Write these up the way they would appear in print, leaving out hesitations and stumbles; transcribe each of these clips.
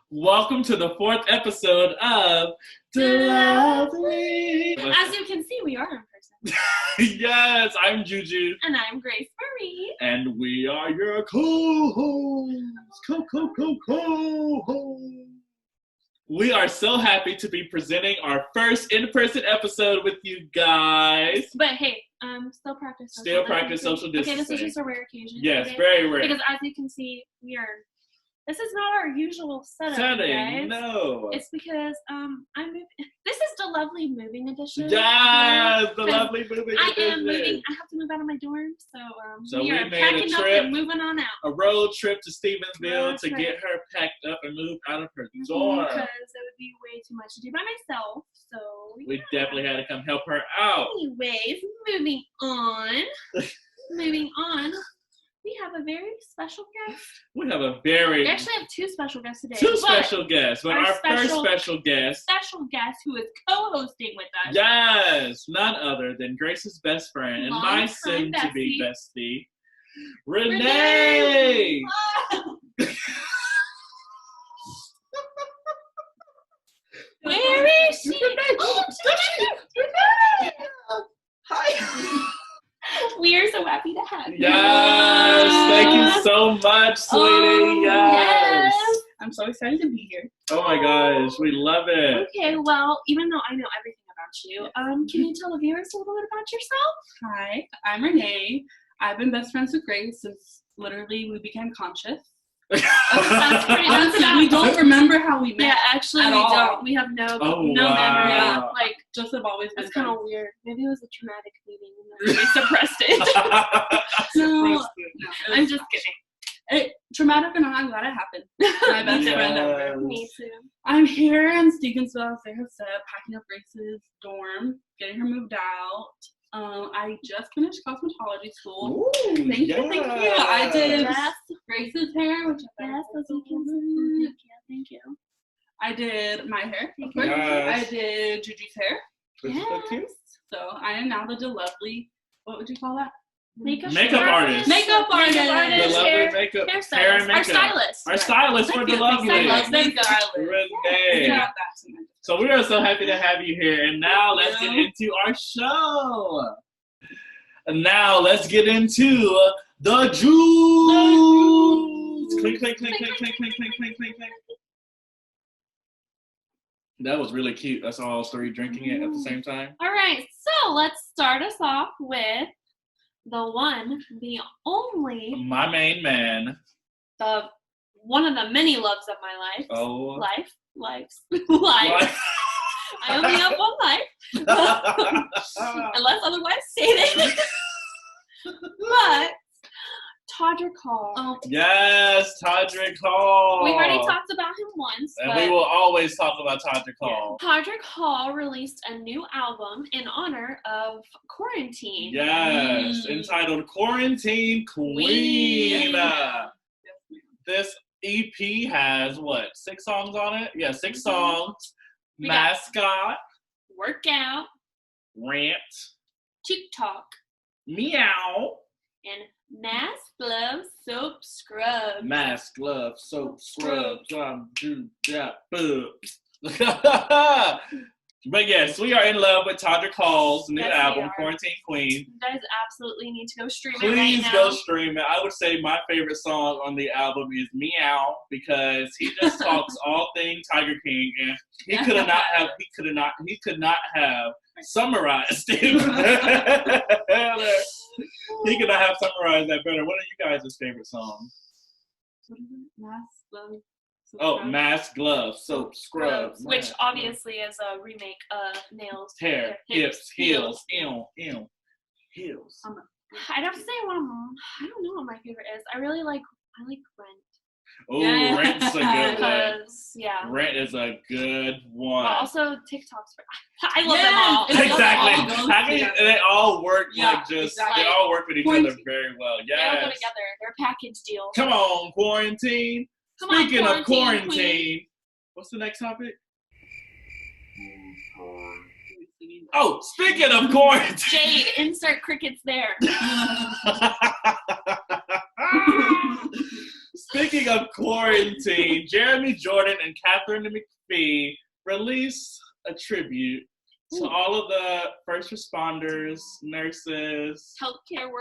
Welcome to the 4th episode of DeLovely. As you can see, we are in person. Yes, I'm Juju. And I'm Grace Marie. And we are your co-hosts. Co-hosts. We are so happy to be presenting our first in-person episode with you guys. But hey, still practice social distancing. Okay, this is just a rare occasion. Yes, very rare. Because as you can see, this is not our usual setup, guys. No. It's because I'm moving. This is DeLovely moving edition. Yes, DeLovely moving edition. I am moving. I have to move out of my dorm, so we are made packing up and moving on out. A road trip to Stevensville to get her packed up and moved out of her dorm. Because it would be way too much to do by myself. So we definitely had to come help her out. Anyways, moving on. We have a very special guest. We actually have two special guests today. Two special guests. But our first special guest who is co-hosting with us. Yes, none other than Grace's best friend and my soon-to-be bestie, Renee. Where is she? Hi. We are so happy to have you. Yes, thank you so much, sweetie. Yes. I'm so excited to be here. Oh my gosh, we love it. Okay, well, even though I know everything about you, can you tell the viewers a little bit about yourself? Hi, I'm Renee. I've been best friends with Grace since literally we became conscious. That's pretty much. We don't remember how we met. Yeah, actually, we don't. We have no memory. Wow. Like, just have always been. It's kind of weird. Maybe it was a traumatic meeting and we suppressed it. No, I'm just kidding. Traumatic or not, I'm glad it happened. My best friend ever. Me too. I'm here in Stevensville, as they have said, packing up Grace's dorm, getting her moved out. I just finished cosmetology school. Ooh, Thank you. I did Grace's hair, which thank you. I did my hair. Yes. I did Juju's hair. Yes. So I am now the DeLovely. What would you call that? Makeup artist. Makeup artist. DeLovely makeup. Hair and makeup. Our stylist for DeLovely. Renee. So we are so happy to have you here. And now let's get into our show. And now let's get into the juice. Clink, clink, clink, clink, clink, clink, clink, clink, clink, clink. That was really cute. I saw all three drinking it at the same time. All right, so let's start us off with the one, the only, my main man. One of the many loves of my life. Oh. Life. I only have one life. Unless otherwise stated. But Todrick Hall. Oh. Yes, Todrick Hall. We've already talked about him once. And we will always talk about Todrick Hall. Yeah. Todrick Hall released a new album in honor of quarantine. Yes, entitled Quarantine Queen. This EP has, 6 songs on it? Yeah, 6 songs. Mascot. Workout. Rant. TikTok. Meow. And mask, glove, soap, scrub. Mask, glove, soap, scrub. But yes, we are in love with Todrick Hall's new album, Quarantine Queen. You guys absolutely need to go stream it Please right now. go stream it. I would say my favorite song on the album is Meow, because he just talks all things Tiger King, and he could not have summarized it. He could not have summarized that better. What are you guys' favorite songs? Mask, glove. Mask, glove, soap, scrubs. Which obviously is a remake of Nails. Hair, hips, heels. Heels. I'd have to say I don't know what my favorite is. I like Rent. Oh, Rent's a good one. Yeah. Rent is a good one. But also TikToks. I love them all. Exactly. They all work they all work with each other very well. Yes. They all go together. They're a package deal. Come on, quarantine. Speaking of quarantine, what's the next topic? Oh, speaking of quarantine. Jade, insert crickets there. Speaking of quarantine, Jeremy Jordan and Katherine McPhee released a tribute to all of the first responders, nurses, healthcare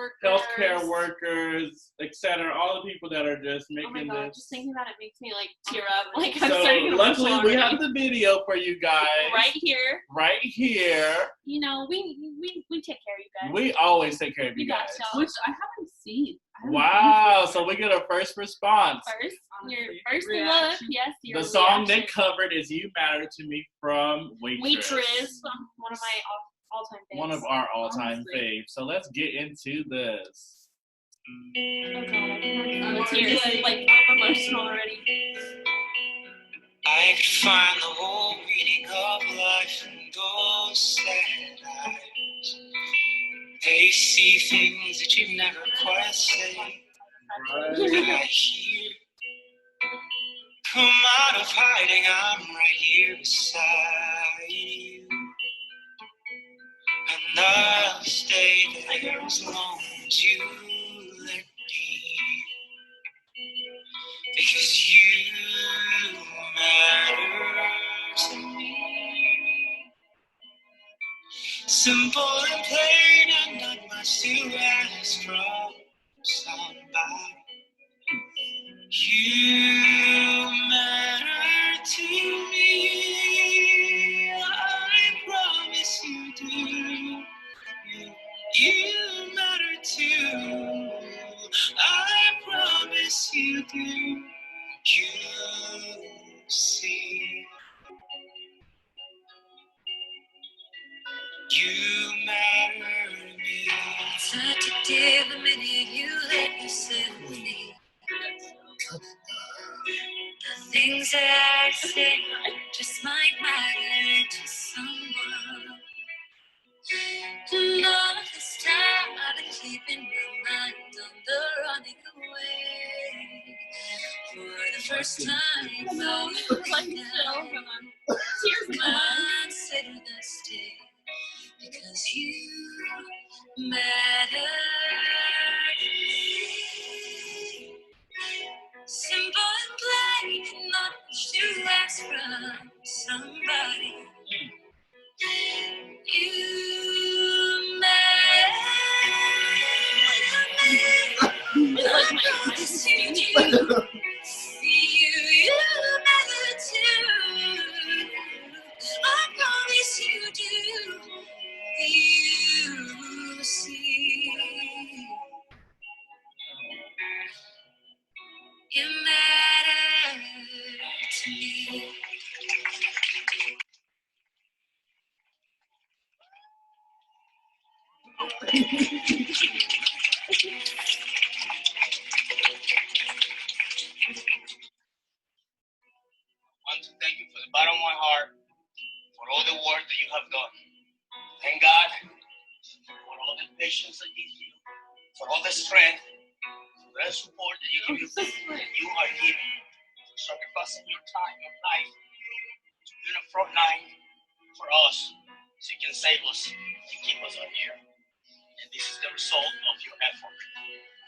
workers, etc. All the people that are just making oh my God, this. Just thinking about it makes me like tear up. Like I'm so starting to luckily we have the video for you guys. Right here. Right here. You know, we take care of you guys. We always take care of you guys. Which I haven't seen. Wow, so we get a first response. Your first look, yes. The song Nick covered is "You Matter to Me" from Waitress. One of my all-time faves. One of our all-time faves. So let's get into this. Oh God, I'm tears. Like I'm emotional already. I could find the whole meaning of life in those sad eyes. They see things that you've never quite said. I hear. Come out of hiding, I'm right here beside you. And I'll stay there as long as you let me. Because you matter to me. Simple and plain and not much to ask from somebody. You matter to me. I promise you do. You matter too. I promise you do. You see. You matter to me. It's hard to deal the minute you let yourself leave. The things that I say just might matter to someone. And all of this time I've been keeping my mind on the running away. For the first time, though, like now, tears in my mind said that stay. Because you matter. Simple and plain, and not much to ask from somebody. You matter. I promise you do. You matter too. I promise you do. You see. You matter to me. I want to thank you from the bottom of my heart for all the work that you have done. Thank God for all the patience that you give, for all the strength, for the support that you give, that you are giving, for sacrificing your time, your life, to be on the front line for us, so you can save us and keep us on here. And this is the result of your effort.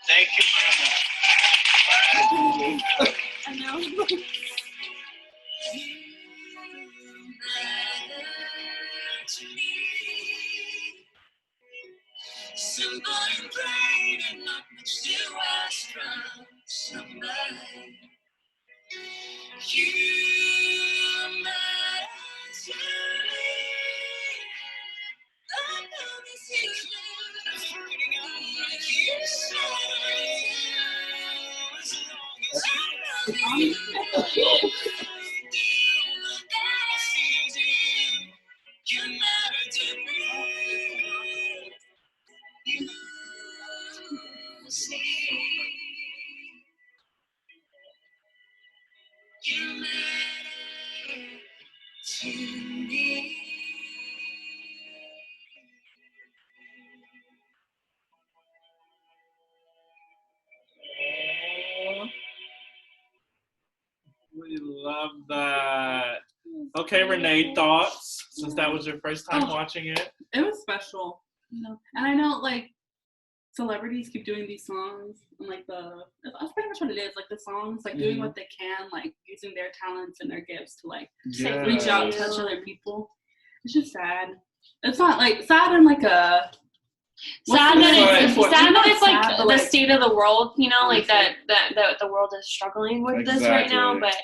Thank you very much. I know. You matter to me. Simple and plain and not much to ask from somebody. You matter to me. I promise you do. You You matter to me. You see. You matter to me. We love that. Okay, Renee, thoughts? Since that was your first time watching it. It was special. And I know, like, celebrities keep doing these songs, and like that's pretty much what it is. Like the songs, like doing what they can, like using their talents and their gifts to like reach out and touch other people. It's just sad. It's not like sad in like a sad that it's like the state of the world, you know, like that the world is struggling with this right now, but.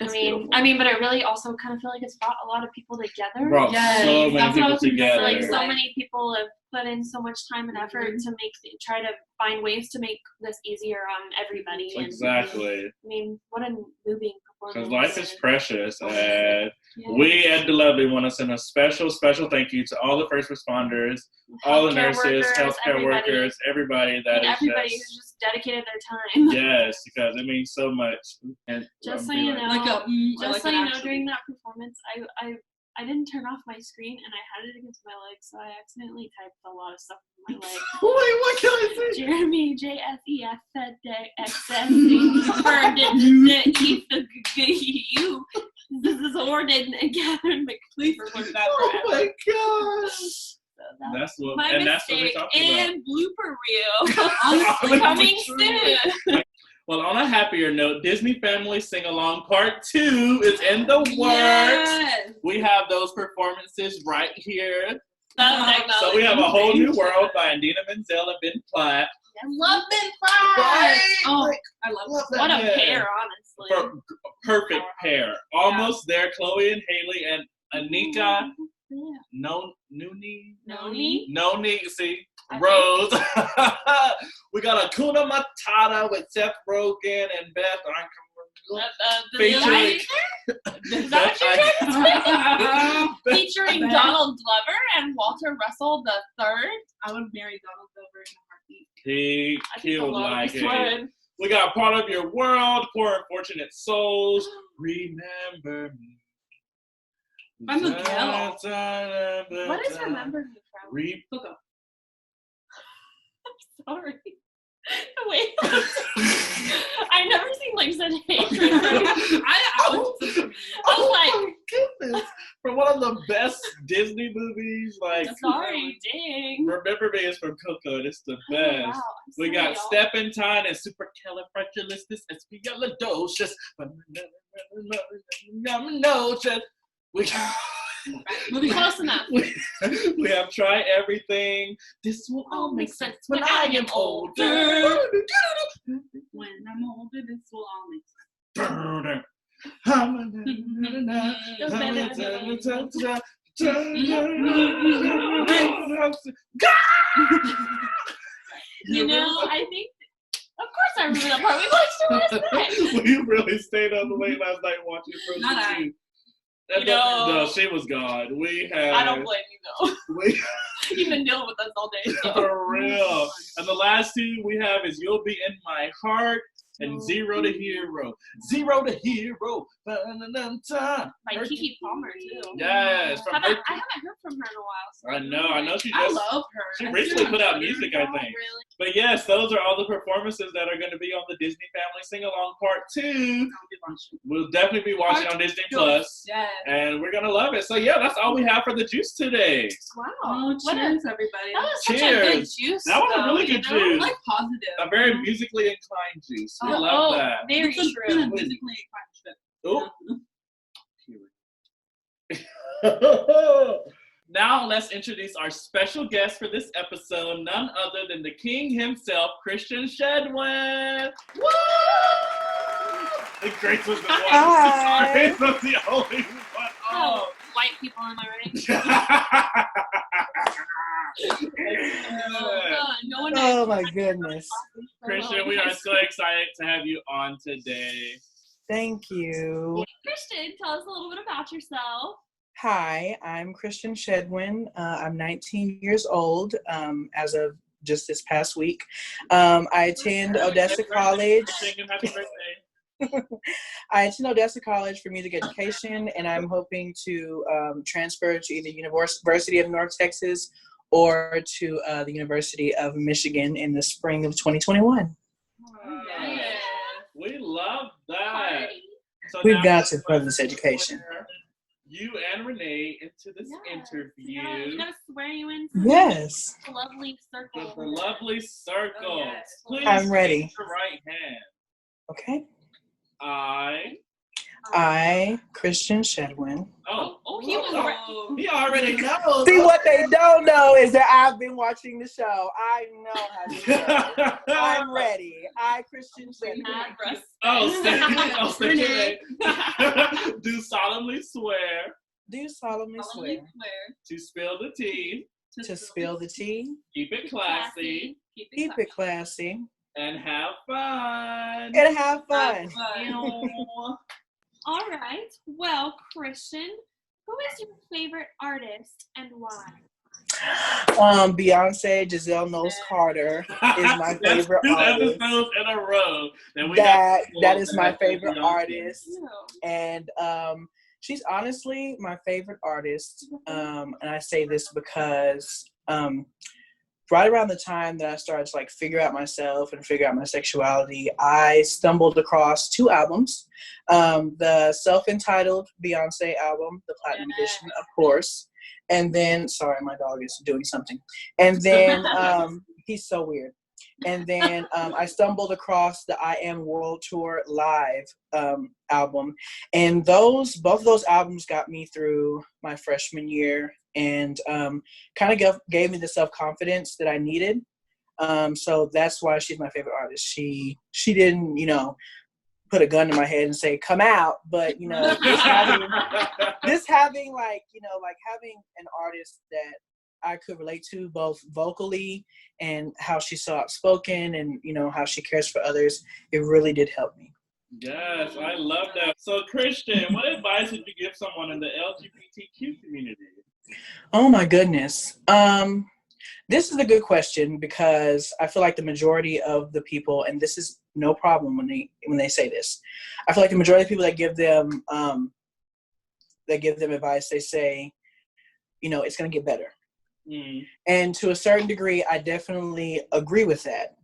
I mean, but I really also kind of feel like it's brought a lot of people together. Brought so many people together. Like so many people have put in so much time and effort to try to find ways to make this easier on everybody. Exactly. And, I mean, what a moving performance. Because life is precious, and we at DeLovely want to send a special thank you to all the first responders, all the nurses, healthcare workers, everybody who's just dedicated their time. Yes, because it means so much. And just so you know, during that performance, I didn't turn off my screen and I had it against my leg, so I accidentally typed a lot of stuff in my leg. Wait, what can I say? Jeremy, JSEF, you. This is Orden and Catherine McPhee for that. Oh my gosh. That's what we're talking about. And blooper reel coming soon. Well, on a happier note, Disney Family Singalong Part 2 is in the works. Yes. We have those performances right here. So we have A Whole New World by Idina Menzel and Ben Platt. I love Ben Platt. Right? Oh, I love that. What a pair, honestly. Perfect pair. Almost there. Chloe and Haley and Anika. Noni. See, Rose. We got Hakuna Matata with Seth Rogen and Beth. Featuring featuring Donald Glover and Walter Russell III. I would marry Donald Glover in a heartbeat. He killed like it. We got Part of Your World, Poor Unfortunate Souls, Remember Me. I'm a gal. What is Remember Me from? Coco. I'm sorry. Wait. I've never seen like such hatred. I was like, goodness. From one of the best Disney movies, like sorry, dang. Remember Me is from Coco, and it's the best. Wow, we got Stepentine and Supercalifragilisticexpialidocious. We'll be close enough. We have Try Everything. This will all make sense when I am older. When I'm older, this will all make sense. You know, I think, of course I remember that part. We watched it last night. We really stayed up late last night watching Frozen 2. No, she was gone. I don't blame you though. You've been dealing with us all day. So. For real. And the last two we have is You'll Be in My Heart and Zero to Hero. Zero to Hero. By Keke Palmer too. Yes. I haven't heard from her in a while. So I know she just. I love her. She recently put out music, I think. Really? But yes, those are all the performances that are going to be on the Disney Family Sing-Along Part 2. We'll definitely be watching on Disney Plus. Yes. And we're going to love it. So yeah, that's all we have for the juice today. Wow. Oh, cheers, everybody. That was such a good juice. That was a really good juice. Like positive. A very musically inclined juice. We love that. Very true. Musically inclined trip. Oh. Now let's introduce our special guest for this episode, none other than the king himself, Christian Shedwin. Woo! The Grace was the one. Grace was the only one. Oh, white people, am I right? No one oh my goodness. Christian, we are so excited to have you on today. Thank you. Christian, tell us a little bit about yourself. Hi, I'm Christian Shedwin. I'm 19 years old as of just this past week. I attend Odessa College. Happy birthday. I attend Odessa College for music education, and I'm hoping to transfer to either University of North Texas or to the University of Michigan in the spring of 2021. Yeah. We love that. So we've got to further this education. you and Renee into this interview. Yeah, you gotta swear you in. Yes. The lovely circle. The lovely circle. Oh, yes. Please I'm ready. raise your right hand. Okay. I, Christian Shedwin. He was he already knows. See, what they don't know is that I've been watching the show. I know how to do. I'm ready. I, Christian Shedwin. Say do solemnly swear. Do solemnly swear. To spill the tea. To spill the tea. Keep it classy. Keep it classy. And have fun. All right. Well, Christian, who is your favorite artist and why? Beyonce, Giselle Knowles-Carter is my favorite artist. 2 episodes in a row. That is my favorite artist. And she's honestly my favorite artist. And I say this because right around the time that I started to like figure out myself and figure out my sexuality, I stumbled across 2 albums. The self-entitled Beyoncé album, the Platinum Edition, of course. And then, sorry, my dog is doing something. And then, he's so weird. And then I stumbled across the I Am World Tour Live album. And both of those albums got me through my freshman year and kind of gave me the self-confidence that I needed. So that's why she's my favorite artist. She didn't, put a gun to my head and say, come out. But, just having like, having an artist that I could relate to both vocally and how she's so outspoken and, how she cares for others, it really did help me. Yes, I love that. So, Christian, what advice would you give someone in the LGBTQ community? Oh, my goodness. This is a good question because I feel like the majority of the people, and this is no problem when they say this, I feel like the majority of people that give them advice, they say, it's going to get better. Mm. And to a certain degree, I definitely agree with that.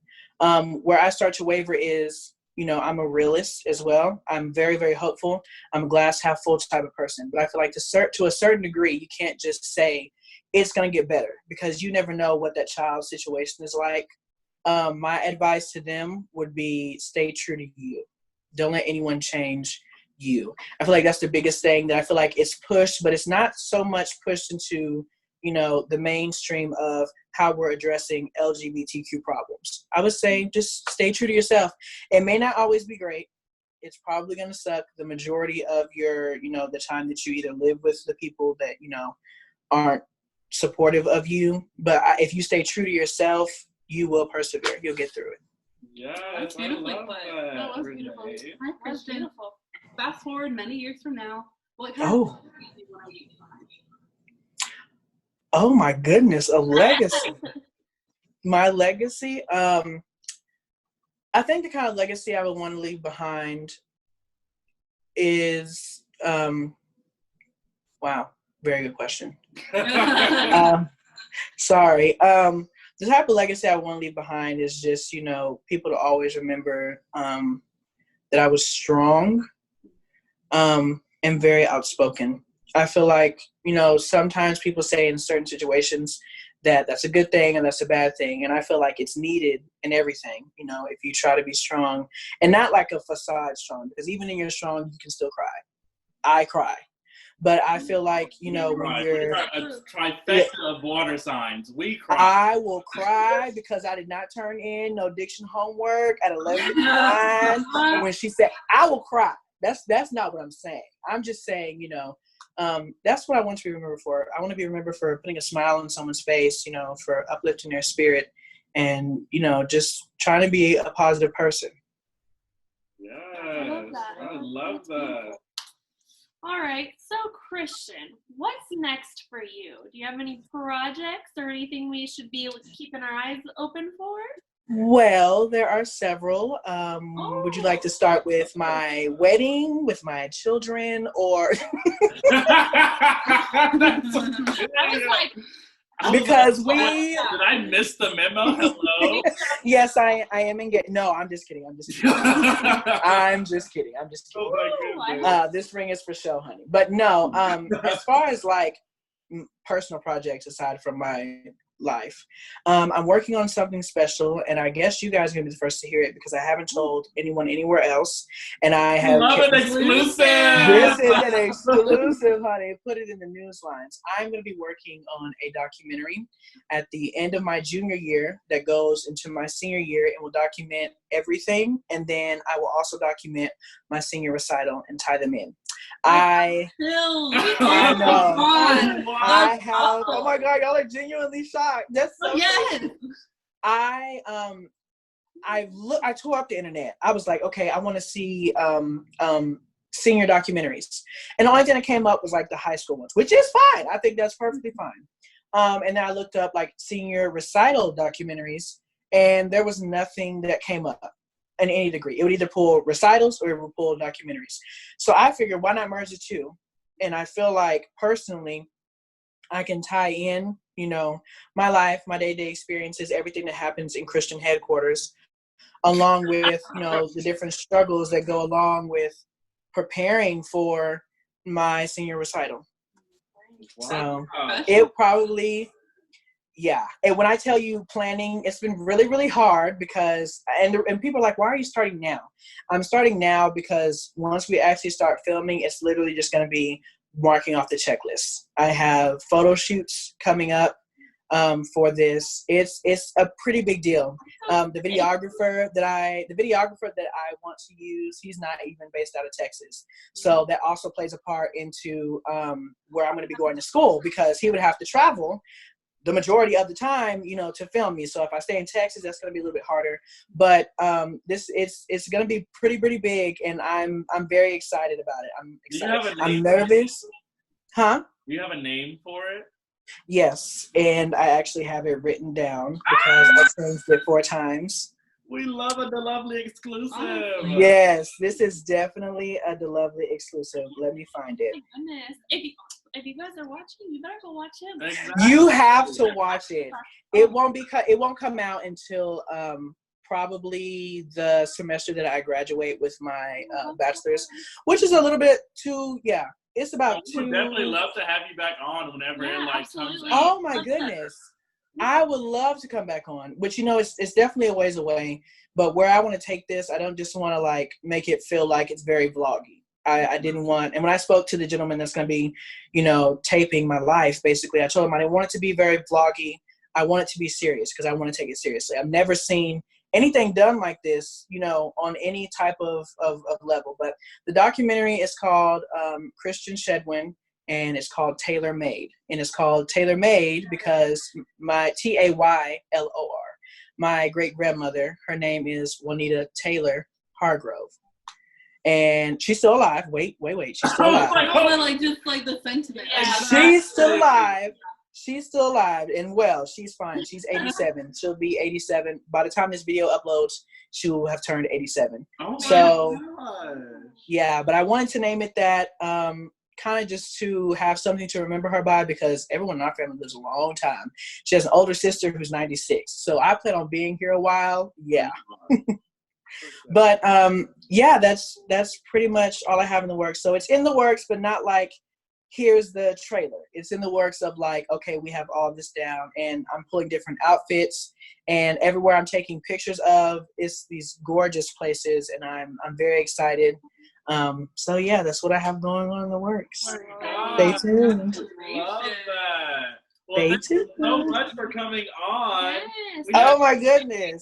Where I start to waver is, I'm a realist as well. I'm very, very hopeful. I'm a glass half full type of person. But I feel like to a certain degree, you can't just say it's going to get better because you never know what that child's situation is like. My advice to them would be stay true to you. Don't let anyone change you. I feel like that's the biggest thing that I feel like it's pushed, but it's not so much pushed into, the mainstream of how we're addressing LGBTQ problems. I would say just stay true to yourself. It may not always be great. It's probably going to suck the majority of your, the time that you either live with the people that, aren't supportive of you. But if you stay true to yourself, you will persevere. You'll get through it. Yes, that's beautiful. I love that. That was beautiful. Hi, Christian. Beautiful. Fast forward many years from now. Oh my goodness, a legacy. My legacy, I think the kind of legacy I would want to leave behind is, wow, very good question. Sorry. The type of legacy I want to leave behind is just, people to always remember that I was strong and very outspoken. I feel like, sometimes people say in certain situations that that's a good thing and that's a bad thing. And I feel like it's needed in everything, if you try to be strong and not like a facade strong, because even in your strong, you can still cry. I cry. But I feel like, when you're a trifecta of water signs, we cry. I will cry because I did not turn in no diction homework at 11:09 when she said, I will cry. That's not what I'm saying. I'm just saying, that's what I want to be remembered for. I want to be remembered for putting a smile on someone's face, for uplifting their spirit and, just trying to be a positive person. Yes, I love that. All right, so Christian, what's next for you? Do you have any projects or anything we should be keeping our eyes open for? Well, there are several. Would you like to start with my wedding, with my children, or? I was like, Because did I miss the memo? Hello? Yes, I am engaged. No, I'm just kidding. I'm just kidding. I'm just kidding. Oh my goodness. This ring is for show, honey. But no, as far as like personal projects aside from my life, I'm working on something special, and I guess you guys are gonna be the first to hear it because I haven't told anyone anywhere else, and I have an exclusive. This is an exclusive, honey. Put it in the news lines. I'm gonna be working on a documentary at the end of my junior year that goes into my senior year and will document everything, and then I will also document my senior recital and tie them in. I know. I have. Oh my God, y'all are genuinely shocked. That's so crazy. I tore up the internet. I was like, okay, I want to see senior documentaries, and the only thing that came up was like the high school ones, which is fine. I think that's perfectly fine. And then I looked up like senior recital documentaries, and there was nothing that came up. In any degree, it would either pull recitals or it would pull documentaries. So I figured, why not merge the two? And I feel like personally, I can tie in, you know, my life, my day-to-day experiences, everything that happens in Christian headquarters, along with, you know, the different struggles that go along with preparing for my senior recital. Wow. So it probably. Yeah, and when I tell you planning, it's been really, really hard because, and people are like, why are you starting now? I'm starting now because once we actually start filming, it's literally just going to be marking off the checklist. I have photo shoots coming up for this. It's a pretty big deal. The videographer that I want to use, he's not even based out of Texas. So that also plays a part into where I'm going to be going to school because he would have to travel the majority of the time, you know, to film me. So if I stay in Texas, that's going to be a little bit harder. But it's going to be pretty big, and I'm very excited about it. I'm excited. I'm nervous. Huh? Do you have a name for it? Yes, and I actually have it written down because I changed it 4 times. We love a DeLovely exclusive. Oh, yes, this is definitely a DeLovely exclusive. Let me find it. Oh my goodness. If you guys are watching, you better go watch it. Exactly. You have to watch it. It won't come out until probably the semester that I graduate with my bachelor's, which is a little bit too. Yeah, it's about two. We would definitely love to have you back on whenever it like comes out. Oh my goodness, I would love to come back on, but you know, it's definitely a ways away. But where I want to take this, I don't just want to like make it feel like it's very vloggy. I didn't want, and when I spoke to the gentleman that's going to be, you know, taping my life, basically, I told him I didn't want it to be very vloggy. I want it to be serious because I want to take it seriously. I've never seen anything done like this, you know, on any type of level. But the documentary is called Christian Shedwin, and it's called Tailor Made. And it's called Tailor Made because my Taylor, my great grandmother, her name is Juanita Taylor Hargrove. And she's still alive. Wait. She's still alive. Just like the sentiment. Yeah. She's still alive. She's still alive and well. She's fine. She's 87. She'll be 87. By the time this video uploads, she will have turned 87. Oh so, my God. Yeah, but I wanted to name it that kind of just to have something to remember her by because everyone in our family lives a long time. She has an older sister who's 96. So I plan on being here a while. Yeah. But yeah, that's pretty much all I have in the works. So it's in the works, but not like here's the trailer. It's in the works of like, okay, we have all this down, and I'm pulling different outfits, and everywhere I'm taking pictures of is these gorgeous places, and I'm very excited. So yeah, that's what I have going on in the works. Stay tuned. Love that. Well, thank you so much for coming on. Yes. Oh my goodness!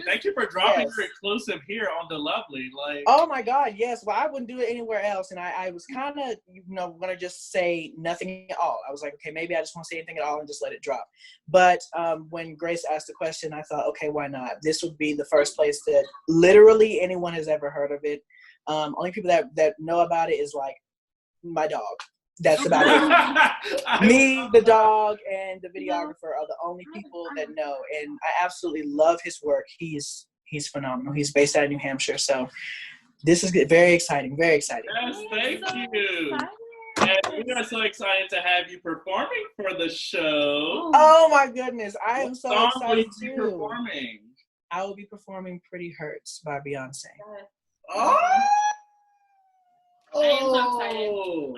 Thank you for dropping your exclusive here on DeLovely. Like, oh my God, yes. Well, I wouldn't do it anywhere else, and I was kind of, you know, gonna just say nothing at all. I was like, okay, maybe I just won't say anything at all and just let it drop. But when Grace asked the question, I thought, okay, why not? This would be the first place that literally anyone has ever heard of it. Only people that know about it is like my dog. That's about it. Me, the dog, and the videographer are the only people that know. And I absolutely love his work. He's phenomenal. He's based out of New Hampshire. So this is very exciting. Very exciting. Yes, thank you. And we are so excited to have you performing for the show. Oh my goodness, I am so excited. excited What song will you be too. performing? I will be performing "Pretty Hurts" by Beyoncé. Oh! I am so excited.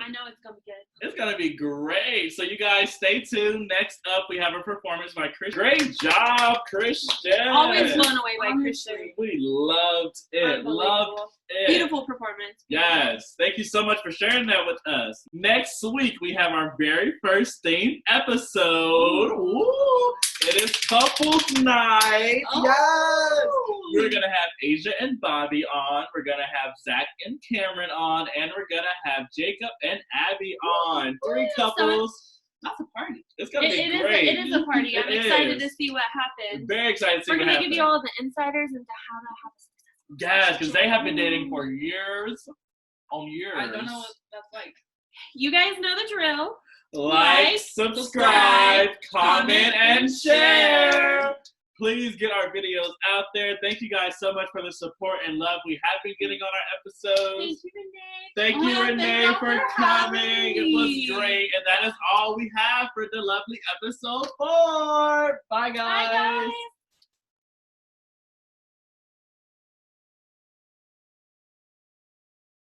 I know it's gonna be good. It's gonna be great. So you guys stay tuned. Next up, we have a performance by Christian. Great job, Christian. Always blown away by Christian. We loved it. Loved it. Beautiful performance. Yes. Thank you so much for sharing that with us. Next week, we have our very first themed episode. Ooh. It is Couples Night. Oh. Yes. We're going to have Asia and Bobby on. We're going to have Zack and Cameron on. And we're going to have Jacob and Abby on. 3 couples. That's a party. It's going to be great. It is a party. I'm excited to see what happens. Very excited to see what happens. We're going to give you all the insiders into how to have a successful Yes, because they have been dating for years on years. I don't know what that's like. You guys know the drill. Like, subscribe, comment, and share. Please get our videos out there. Thank you guys so much for the support and love we have been getting on our episodes. Thank you, Renee. Thank you, Renee, for coming. It was great. And that is all we have for DeLovely episode 4. Bye, guys. Bye, guys.